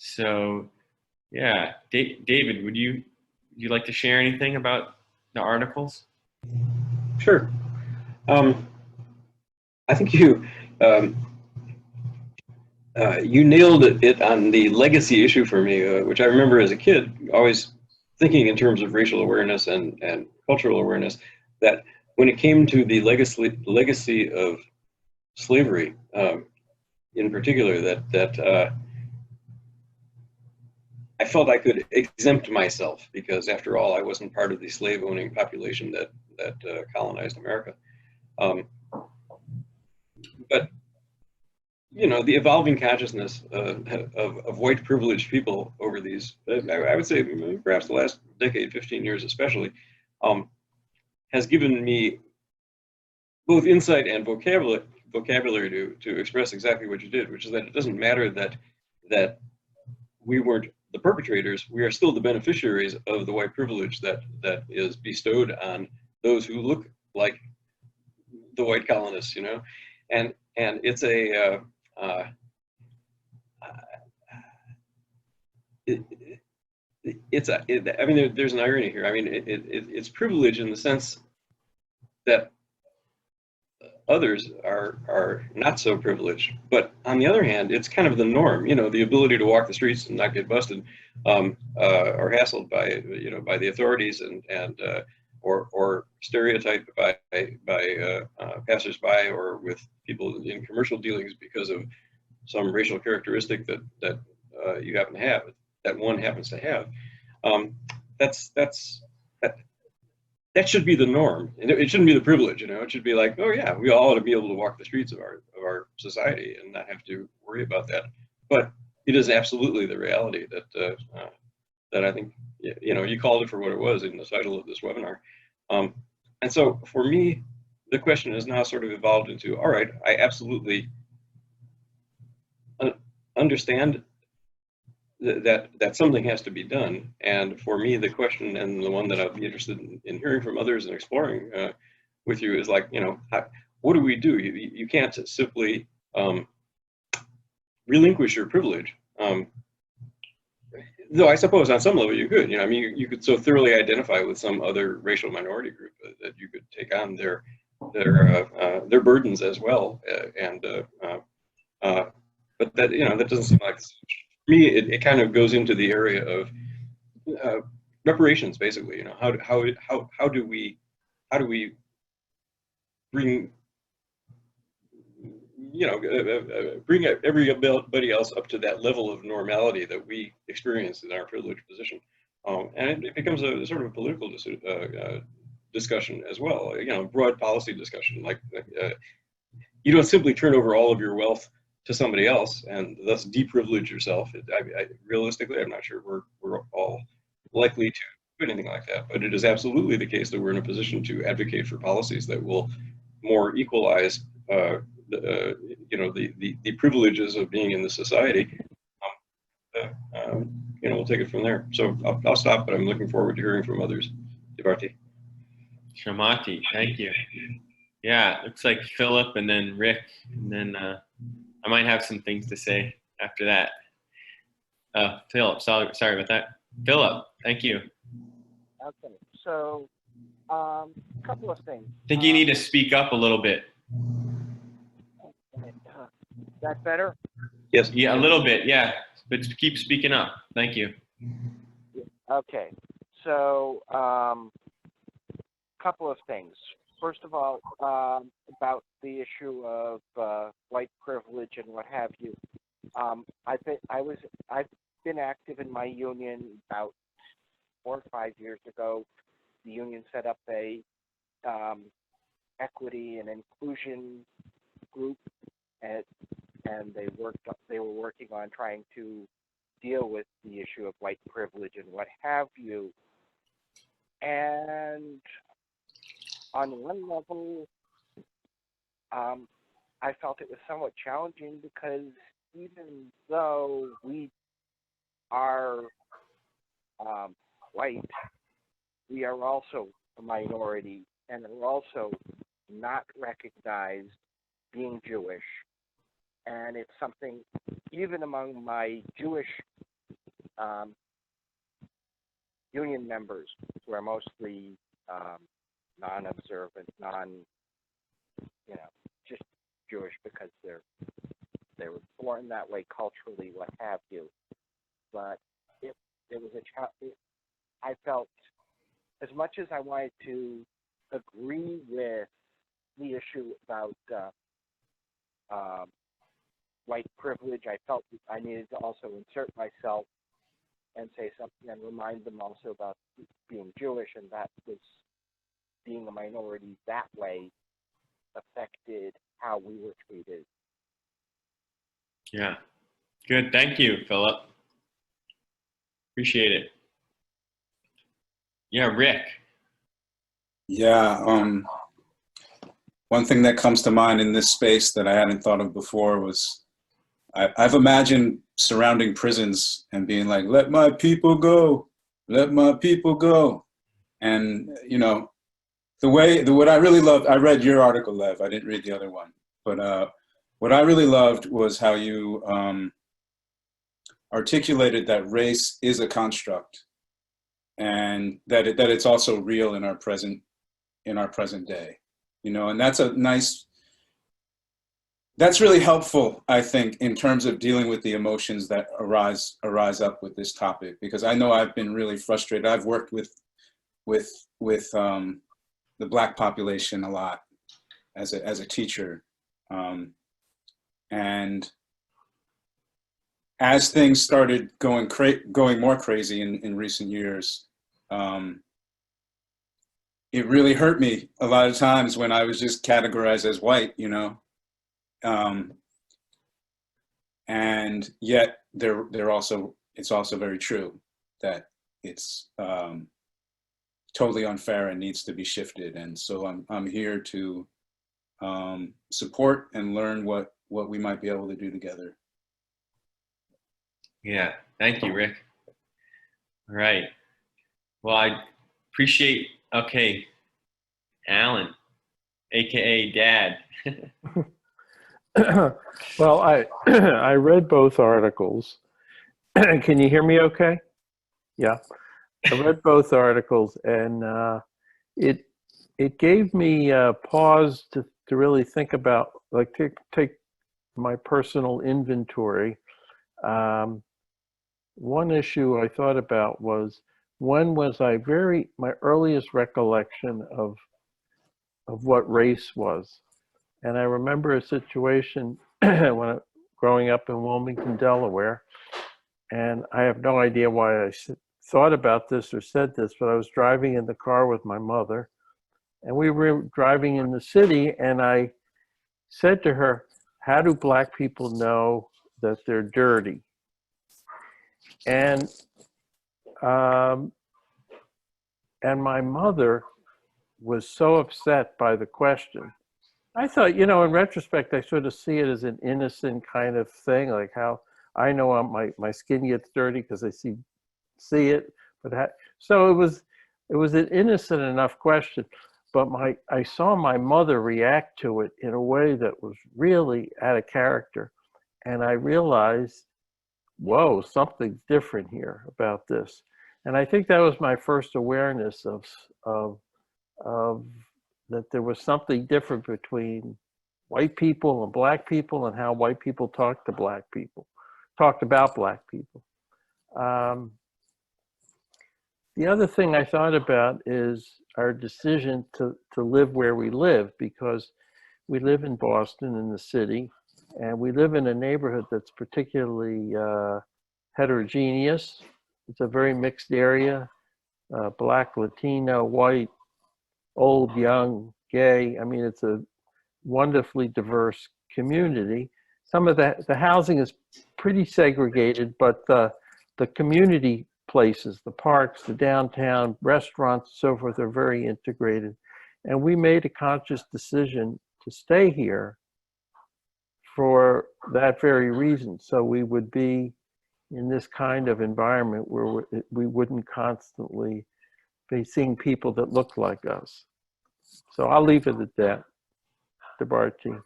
So yeah, David, would you like to share anything about the articles? Sure. I think um, you nailed it on the legacy issue for me, which I remember as a kid always thinking in terms of racial awareness and cultural awareness, that when it came to the legacy of slavery, in particular, that I felt I could exempt myself because, after all, I wasn't part of the slave-owning population that colonized America. But the evolving consciousness of white privileged people over these, I would say, perhaps the last decade, 15 years especially, has given me both insight and vocabulary to express exactly what you did, which is that it doesn't matter that we weren't the perpetrators, we are still the beneficiaries of the white privilege that is bestowed on those who look like the white colonists, and it's a I mean, there's an irony here. I mean, it's privilege in the sense that others are not so privileged, but on the other hand, it's kind of the norm. The ability to walk the streets and not get busted or hassled by the authorities or stereotyped by passersby or with people in commercial dealings because of some racial characteristic that you happen to have, that one happens to have. That should be the norm. It shouldn't be the privilege. It should be like, oh yeah, we all ought to be able to walk the streets of our society and not have to worry about that. But it is absolutely the reality that I think you called it for what it was in the title of this webinar. And so for me, the question has now sort of evolved into, all right, I absolutely understand that something has to be done. And for me, the question, and the one that I'd be interested in hearing from others and exploring with you, is like, what do we do? You can't simply relinquish your privilege. Though I suppose on some level you could. I mean, you could so thoroughly identify with some other racial minority group that you could take on their burdens as well. But that doesn't seem like, for me, it kind of goes into the area of reparations, basically. How do we bring bring everybody else up to that level of normality that we experience in our privileged position, and it becomes a sort of a political discussion as well. Broad policy discussion, like you don't simply turn over all of your wealth to somebody else and thus deprivilege yourself. Realistically, I'm not sure we're all likely to do anything like that, but it is absolutely the case that we're in a position to advocate for policies that will more equalize the privileges of being in the society. We'll take it from there. So I'll stop, but I'm looking forward to hearing from others. Devarti. Shamati, thank you. Yeah, looks like Philip and then Rick, and then I might have some things to say after that. Philip, sorry about that. Philip, thank you. Okay, so a couple of things. I think you need to speak up a little bit. That better? Yes. Yeah, a little bit, yeah. But keep speaking up. Thank you. Okay, so couple of things. First of all, about the issue of white privilege and what have you. I've been active in my union about 4 or 5 years ago. The union set up a equity and inclusion group, and they were working on trying to deal with the issue of white privilege and what have you. And on one level, I felt it was somewhat challenging because even though we are white, we are also a minority, and we're also not recognized being Jewish. And it's something, even among my Jewish union members who are mostly non-observant, just Jewish because they were born that way culturally, what have you. But it was I felt, as much as I wanted to agree with the issue about white privilege, I felt I needed to also insert myself and say something and remind them also about being Jewish, and that was being a minority that way affected how we were treated. Yeah. Good. Thank you, Philip. Appreciate it. Yeah, Rick. Yeah, one thing that comes to mind in this space that I hadn't thought of before was I've imagined surrounding prisons and being like, let my people go, let my people go. And, you know, what I really loved, I read your article, Lev, I didn't read the other one, but what I really loved was how you articulated that race is a construct and that it's also real in our present day, you know, and that's really helpful, I think, in terms of dealing with the emotions that arise up with this topic, because I know I've been really frustrated. I've worked with the Black population a lot as a teacher, and as things started going more crazy in recent years, it really hurt me a lot of times when I was just categorized as white, you know. And yet it's also very true that it's totally unfair and needs to be shifted. And so I'm here to support and learn what we might be able to do together. Yeah. Thank you, Rick. All right. Well, I appreciate, okay, Alan, AKA Dad. Well, I read both articles. Can you hear me okay? Yeah. I read both articles, and it gave me a pause to really think about, like, take my personal inventory. One issue I thought about was, when was my earliest recollection of what race was. And I remember a situation growing up in Wilmington, Delaware, and I have no idea why I thought about this or said this, but I was driving in the car with my mother, and we were driving in the city, and I said to her, how do Black people know that they're dirty? And my mother was so upset by the question. I thought, you know, in retrospect, I sort of see it as an innocent kind of thing, like how I know my skin gets dirty because I see it. But so it was an innocent enough question, but I saw my mother react to it in a way that was really out of character, and I realized, whoa, something's different here about this. And I think that was my first awareness of that there was something different between white people and Black people, and how white people talked about Black people. The other thing I thought about is our decision to live where we live, because we live in Boston, in the city, and we live in a neighborhood that's particularly heterogeneous. It's a very mixed area, Black, Latino, white, old, young, gay. I mean, it's a wonderfully diverse community. Some of the housing is pretty segregated, but the community places, the parks, the downtown, restaurants, so forth, are very integrated. And we made a conscious decision to stay here for that very reason. So we would be in this kind of environment where we wouldn't constantly be seeing people that look like us. So I'll leave it at that. Debarchi. All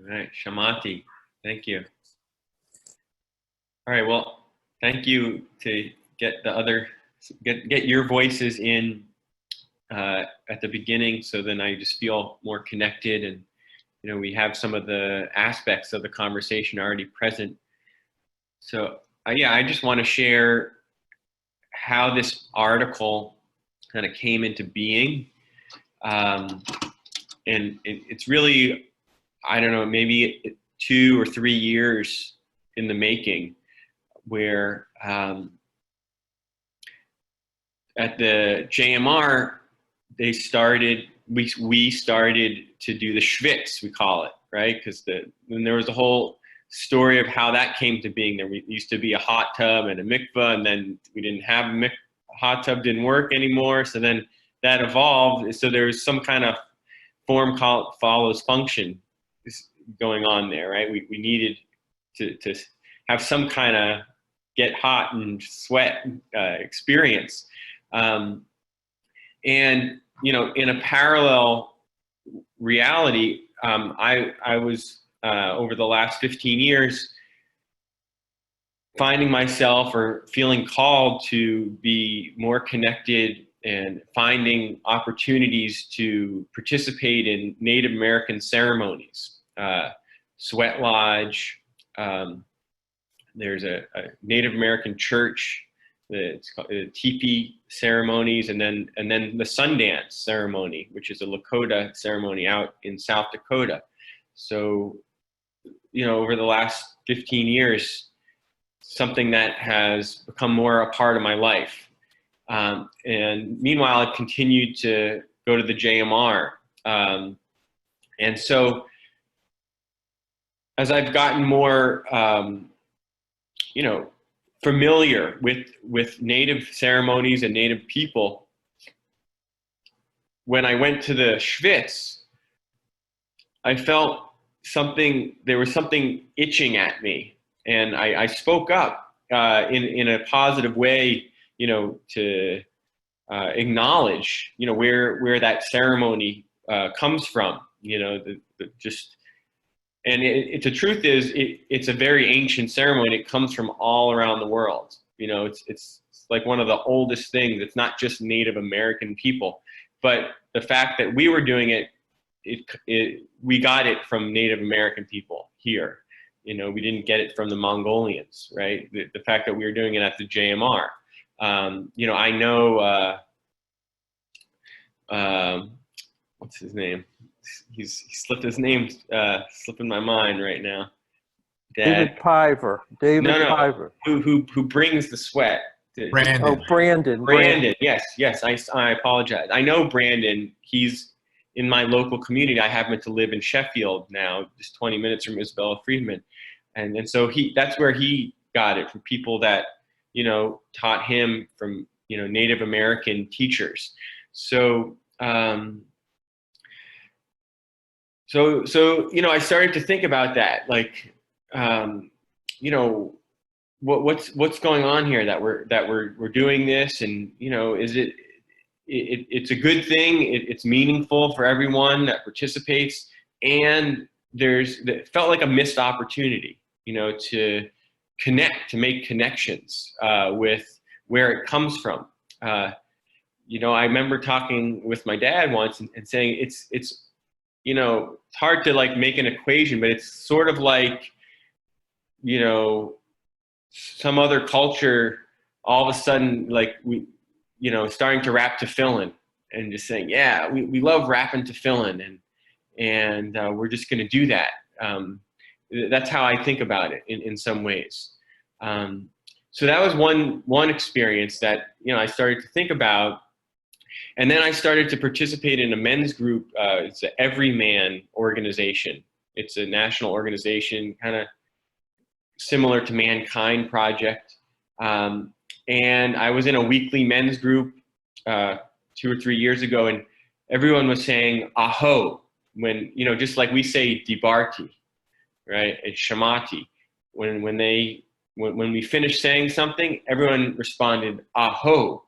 right, Shamati, thank you. All right, well, thank you to get your voices in at the beginning, so then I just feel more connected, and we have some of the aspects of the conversation already present. So yeah, I just want to share how this article kind of came into being, and it's really, I don't know, maybe 2 or 3 years in the making, where at the JMR we started to do the schwitz, we call it, right? Because then there was a whole story of how that came to being. There used to be a hot tub and a mikvah, and then we didn't have hot tub, didn't work anymore, so then that evolved. So there was some kind of form follows function going on there, right? We needed to have some kind of get hot and sweat experience. And, in a parallel reality, I was, over the last 15 years, finding myself or feeling called to be more connected and finding opportunities to participate in Native American ceremonies. Sweat Lodge, there's a Native American church, it's called teepee ceremonies, and then the Sundance ceremony, which is a Lakota ceremony out in South Dakota. So, over the last 15 years, something that has become more a part of my life. And meanwhile, I've continued to go to the JMR. And so as I've gotten more, familiar with Native ceremonies and Native people, when I went to the schwitz, I felt there was something itching at me. And I spoke up in a positive way, to acknowledge, where that ceremony comes from. And the truth is, it's a very ancient ceremony. It comes from all around the world. It's like one of the oldest things. It's not just Native American people, but the fact that we were doing it, we got it from Native American people here. We didn't get it from the Mongolians, right? The fact that we were doing it at the JMR. I know, what's his name? He slipped his name, slipping my mind right now. David Piver. Piver. Who brings the sweat? Brandon. Oh, Brandon. Brandon. Yes. I apologize. I know Brandon. He's in my local community. I happen to live in Sheffield now, just 20 minutes from Isabella Freedman. And so that's where he got it, from people that, taught him, from, Native American teachers. So, I started to think about that, like, what's going on here, that we're doing this, and, is it's a good thing. It's meaningful for everyone that participates, and it felt like a missed opportunity, to connect, to make connections with where it comes from. I remember talking with my dad once and saying it's hard to like make an equation, but it's sort of like, some other culture all of a sudden, like starting to rap tefillin and just saying, yeah, we love rapping tefillin, and we're just going to do that. That's how I think about it in some ways. So that was one experience that, I started to think about. And then I started to participate in a men's group. It's an Everyman organization. It's a national organization, kind of similar to Mankind Project. And I was in a weekly men's group 2 or 3 years ago, and everyone was saying aho when, just like we say dibarti, right? And shamati. When we finished saying something, everyone responded aho.